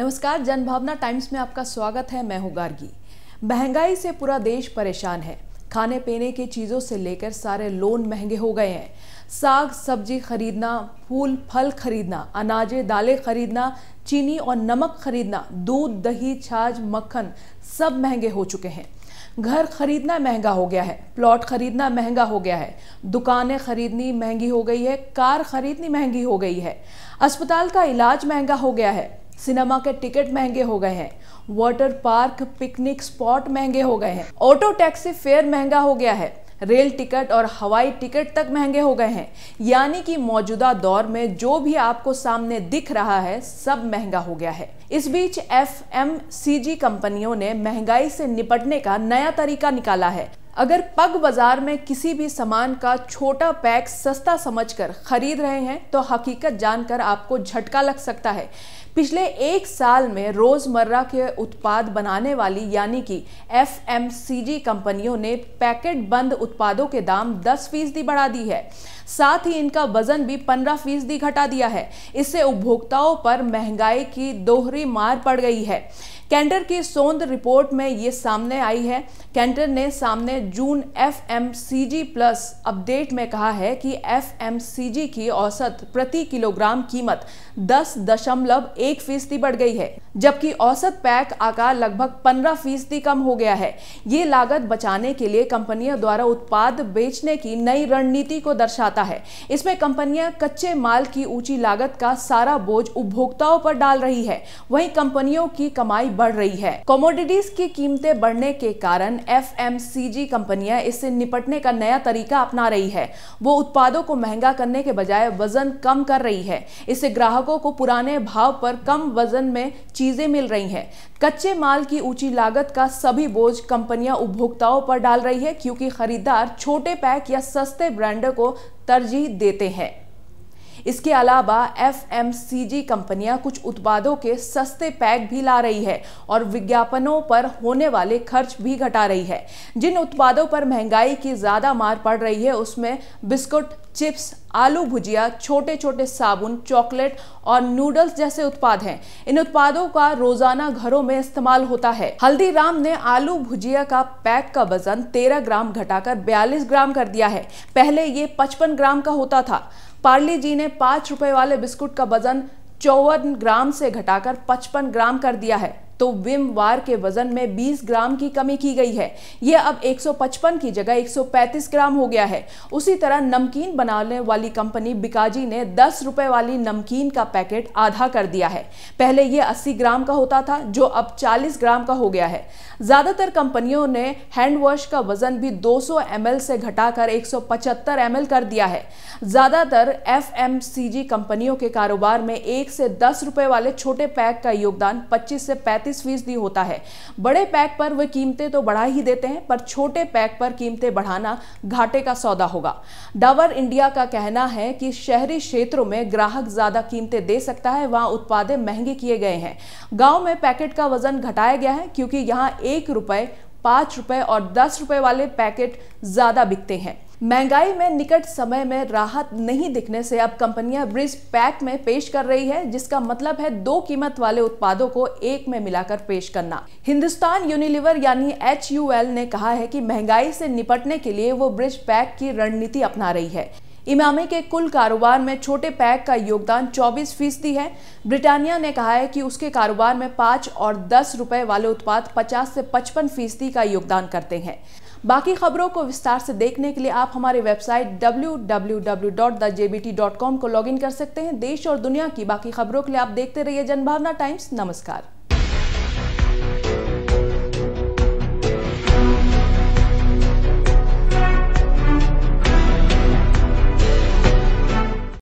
नमस्कार, जनभावना टाइम्स में आपका स्वागत है। मैं हूं गार्गी। महंगाई से पूरा देश परेशान है। खाने पीने की चीज़ों से लेकर सारे लोन महंगे हो गए हैं। साग सब्जी खरीदना, फूल फल खरीदना, अनाजें दालें खरीदना, चीनी और नमक खरीदना, दूध दही छाछ मक्खन सब महंगे हो चुके हैं। घर खरीदना महंगा हो गया है, प्लॉट खरीदना महंगा हो गया है, दुकानें खरीदनी महंगी हो गई है, कार खरीदनी महंगी हो गई है, अस्पताल का इलाज महंगा हो गया है, सिनेमा के टिकट महंगे हो गए हैं, वाटर पार्क पिकनिक स्पॉट महंगे हो गए हैं, ऑटो टैक्सी फेयर महंगा हो गया है, रेल टिकट और हवाई टिकट तक महंगे हो गए हैं। यानी कि मौजूदा दौर में जो भी आपको सामने दिख रहा है सब महंगा हो गया है। इस बीच FMCG कंपनियों ने महंगाई से निपटने का नया तरीका निकाला है। अगर पग बाजार में किसी भी सामान का छोटा पैक सस्ता समझकर खरीद रहे हैं तो हकीकत जानकर आपको झटका लग सकता है। पिछले एक साल में रोजमर्रा के उत्पाद बनाने वाली यानी कि FMCG कंपनियों ने पैकेट बंद उत्पादों के दाम 10% बढ़ा दी है। साथ ही इनका वजन भी 15% घटा दिया है। इससे उपभोक्ताओं पर महंगाई की दोहरी मार पड़ गई है। कैंटर की सोंद रिपोर्ट में ये सामने आई है। कैंटर ने सामने जून FMCG प्लस अपडेट में कहा है कि FMCG की औसत प्रति किलोग्राम कीमत 10.1% बढ़ गई है, जबकि औसत पैक आकार लगभग 15% कम हो गया है। ये लागत बचाने के लिए कंपनियों द्वारा उत्पाद बेचने की नई रणनीति को दर्शाता है। इसमें कंपनियां कच्चे माल की ऊंची लागत का सारा बोझ उपभोक्ताओं पर डाल रही है, वहीं कंपनियों की कमाई बढ़ रही है। कमोडिटीज की कीमतें बढ़ने के कारण FMCG कंपनियां इससे निपटने का नया तरीका अपना रही है। वो उत्पादों को महंगा करने के बजाय वजन कम कर रही है। इससे ग्राहकों को पुराने भाव पर कम वजन में चीजें मिल रही हैं। कच्चे माल की ऊंची लागत का सभी बोझ कंपनियां उपभोक्ताओं पर डाल रही है, क्योंकि खरीदार छोटे पैक या सस्ते ब्रांडों को तरजीह देते हैं। इसके अलावा FMCG कंपनियां कुछ उत्पादों के सस्ते पैक भी ला रही है और विज्ञापनों पर होने वाले खर्च भी घटा रही है। जिन उत्पादों पर महंगाई की ज्यादा मार पड़ रही है उसमें बिस्कुट, चिप्स, आलू भुजिया, छोटे छोटे साबुन, चॉकलेट और नूडल्स जैसे उत्पाद हैं। इन उत्पादों का रोजाना घरों में इस्तेमाल होता है। हल्दीराम ने आलू भुजिया का पैक का वजन 13 ग्राम घटाकर 42 ग्राम कर दिया है। पहले ये 55 ग्राम का होता था। पार्ले जी ने 5 रुपए वाले बिस्कुट का वजन 54 ग्राम से घटाकर 55 ग्राम कर दिया है। तो विम वार के वजन में 20 ग्राम की कमी की गई है। यह अब 155 की जगह 135 ग्राम हो गया है। उसी तरह नमकीन बनाने वाली कंपनी बिकाजी ने 10 रुपए वाली नमकीन का पैकेट आधा कर दिया है। पहले यह 80 ग्राम का होता था, जो अब 40 ग्राम का हो गया है। ज्यादातर कंपनियों ने हैंड वॉश का वजन भी 200 ml से घटाकर 175 ml कर दिया है। ज्यादातर FMCG कंपनियों के कारोबार में 1 से 10 रुपए वाले छोटे पैक का योगदान 25 से 35% होता है। बड़े पैक पर वे कीमतें तो बढ़ा ही देते हैं, पर छोटे पैक पर कीमतें बढ़ाना घाटे का सौदा होगा। डाबर इंडिया का कहना है कि शहरी क्षेत्रों में ग्राहक ज्यादा कीमतें दे सकता है, वहां उत्पाद महंगे किए गए हैं। गांव में पैकेट का वजन घटाया गया है, क्योंकि यहां 1 रुपए, 5 रुपए और 10 रुपए वाले पैकेट ज्यादा बिकते हैं। महंगाई में निकट समय में राहत नहीं दिखने से अब कंपनियां ब्रिज पैक में पेश कर रही है, जिसका मतलब है 2 कीमत वाले उत्पादों को एक में मिलाकर पेश करना। हिंदुस्तान यूनिलीवर यानी HUL ने कहा है कि महंगाई से निपटने के लिए वो ब्रिज पैक की रणनीति अपना रही है। इमामी के कुल कारोबार में छोटे पैक का योगदान 24% है। ब्रिटानिया ने कहा है कि उसके कारोबार में 5 और 10 रुपए वाले उत्पाद 50 से 55% का योगदान करते हैं। बाकी खबरों को विस्तार से देखने के लिए आप हमारे वेबसाइट www.thejbt.com को लॉगिन कर सकते हैं। देश और दुनिया की बाकी खबरों के लिए आप देखते रहिए जनभावना टाइम्स। नमस्कार।